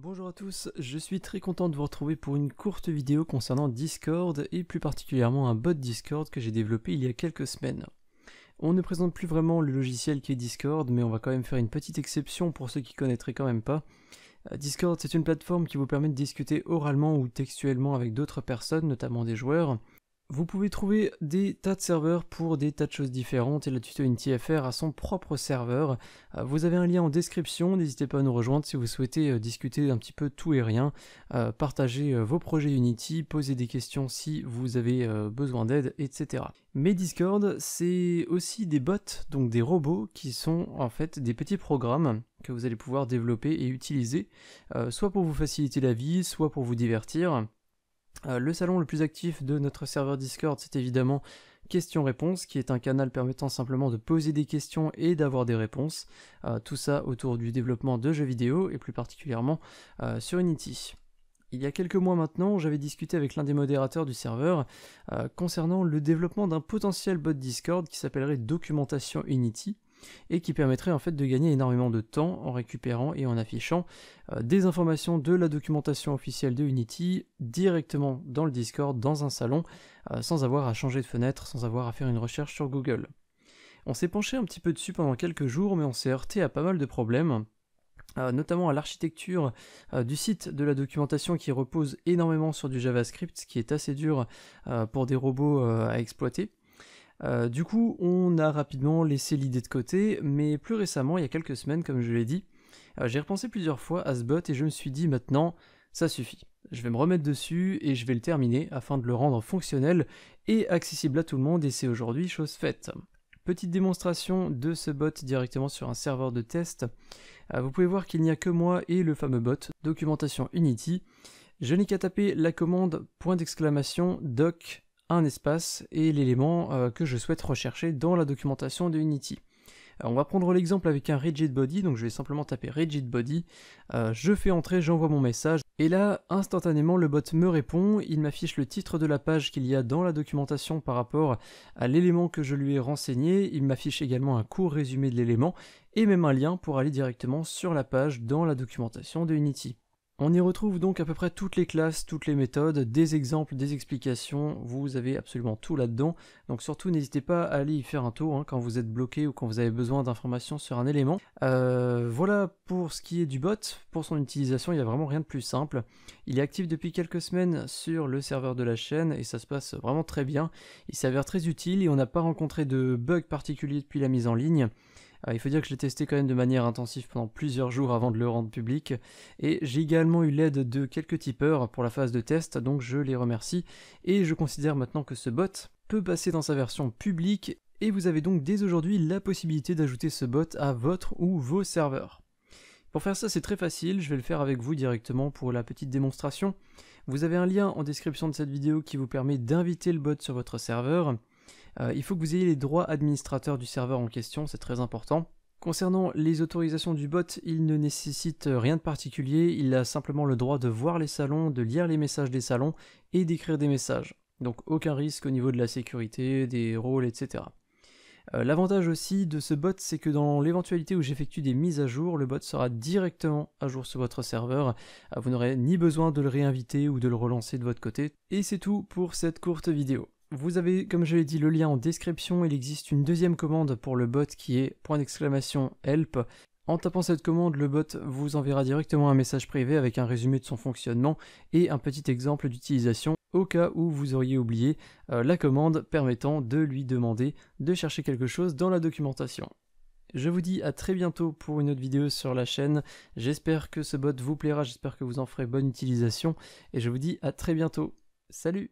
Bonjour à tous, je suis très content de vous retrouver pour une courte vidéo concernant Discord et plus particulièrement un bot Discord que j'ai développé il y a quelques semaines. On ne présente plus vraiment le logiciel qui est Discord, mais on va quand même faire une petite exception pour ceux qui connaîtraient quand même pas. Discord, c'est une plateforme qui vous permet de discuter oralement ou textuellement avec d'autres personnes, notamment des joueurs. Vous pouvez trouver des tas de serveurs pour des tas de choses différentes et la Tuto Unity FR a son propre serveur. Vous avez un lien en description, n'hésitez pas à nous rejoindre si vous souhaitez discuter un petit peu tout et rien, partager vos projets Unity, poser des questions si vous avez besoin d'aide, etc. Mais Discord, c'est aussi des bots, donc des robots qui sont en fait des petits programmes que vous allez pouvoir développer et utiliser, soit pour vous faciliter la vie, soit pour vous divertir. Le salon le plus actif de notre serveur Discord, c'est évidemment Questions-Réponses, qui est un canal permettant simplement de poser des questions et d'avoir des réponses. Tout ça autour du développement de jeux vidéo, et plus particulièrement sur Unity. Il y a quelques mois maintenant, j'avais discuté avec l'un des modérateurs du serveur concernant le développement d'un potentiel bot Discord qui s'appellerait Documentation Unity, et qui permettrait en fait de gagner énormément de temps en récupérant et en affichant des informations de la documentation officielle de Unity directement dans le Discord, dans un salon, sans avoir à changer de fenêtre, sans avoir à faire une recherche sur Google. On s'est penché un petit peu dessus pendant quelques jours, mais on s'est heurté à pas mal de problèmes, notamment à l'architecture du site de la documentation qui repose énormément sur du JavaScript, ce qui est assez dur pour des robots à exploiter. Du coup, on a rapidement laissé l'idée de côté, mais plus récemment, il y a quelques semaines, comme je l'ai dit, j'ai repensé plusieurs fois à ce bot et je me suis dit maintenant, ça suffit. Je vais me remettre dessus et je vais le terminer afin de le rendre fonctionnel et accessible à tout le monde, et c'est aujourd'hui chose faite. Petite démonstration de ce bot directement sur un serveur de test. Vous pouvez voir qu'il n'y a que moi et le fameux bot, documentation Unity. Je n'ai qu'à taper la commande !doc un espace et l'élément que je souhaite rechercher dans la documentation de Unity. On va prendre l'exemple avec un rigid body, donc je vais simplement taper rigid body, je fais entrer, j'envoie mon message, et là, instantanément, le bot me répond, il m'affiche le titre de la page qu'il y a dans la documentation par rapport à l'élément que je lui ai renseigné, il m'affiche également un court résumé de l'élément, et même un lien pour aller directement sur la page dans la documentation de Unity. On y retrouve donc à peu près toutes les classes, toutes les méthodes, des exemples, des explications, vous avez absolument tout là-dedans, donc surtout n'hésitez pas à aller y faire un tour quand vous êtes bloqué ou quand vous avez besoin d'informations sur un élément. Voilà pour ce qui est du bot. Pour son utilisation, il n'y a vraiment rien de plus simple. Il est actif depuis quelques semaines sur le serveur de la chaîne et ça se passe vraiment très bien. Il s'avère très utile et on n'a pas rencontré de bugs particuliers depuis la mise en ligne. Il faut dire que je l'ai testé quand même de manière intensive pendant plusieurs jours avant de le rendre public, et j'ai également eu l'aide de quelques tipeurs pour la phase de test, donc je les remercie, et je considère maintenant que ce bot peut passer dans sa version publique, et vous avez donc dès aujourd'hui la possibilité d'ajouter ce bot à votre ou vos serveurs. Pour faire ça, c'est très facile, je vais le faire avec vous directement pour la petite démonstration. Vous avez un lien en description de cette vidéo qui vous permet d'inviter le bot sur votre serveur. Il faut que vous ayez les droits administrateurs du serveur en question, c'est très important. Concernant les autorisations du bot, il ne nécessite rien de particulier, il a simplement le droit de voir les salons, de lire les messages des salons et d'écrire des messages. Donc aucun risque au niveau de la sécurité, des rôles, etc. L'avantage aussi de ce bot, c'est que dans l'éventualité où j'effectue des mises à jour, le bot sera directement à jour sur votre serveur. Vous n'aurez ni besoin de le réinviter ou de le relancer de votre côté. Et c'est tout pour cette courte vidéo. Vous avez, comme je l'ai dit, le lien en description. Il existe une deuxième commande pour le bot qui est !help. En tapant cette commande, le bot vous enverra directement un message privé avec un résumé de son fonctionnement et un petit exemple d'utilisation au cas où vous auriez oublié la commande permettant de lui demander de chercher quelque chose dans la documentation. Je vous dis à très bientôt pour une autre vidéo sur la chaîne. J'espère que ce bot vous plaira, j'espère que vous en ferez bonne utilisation et je vous dis à très bientôt. Salut!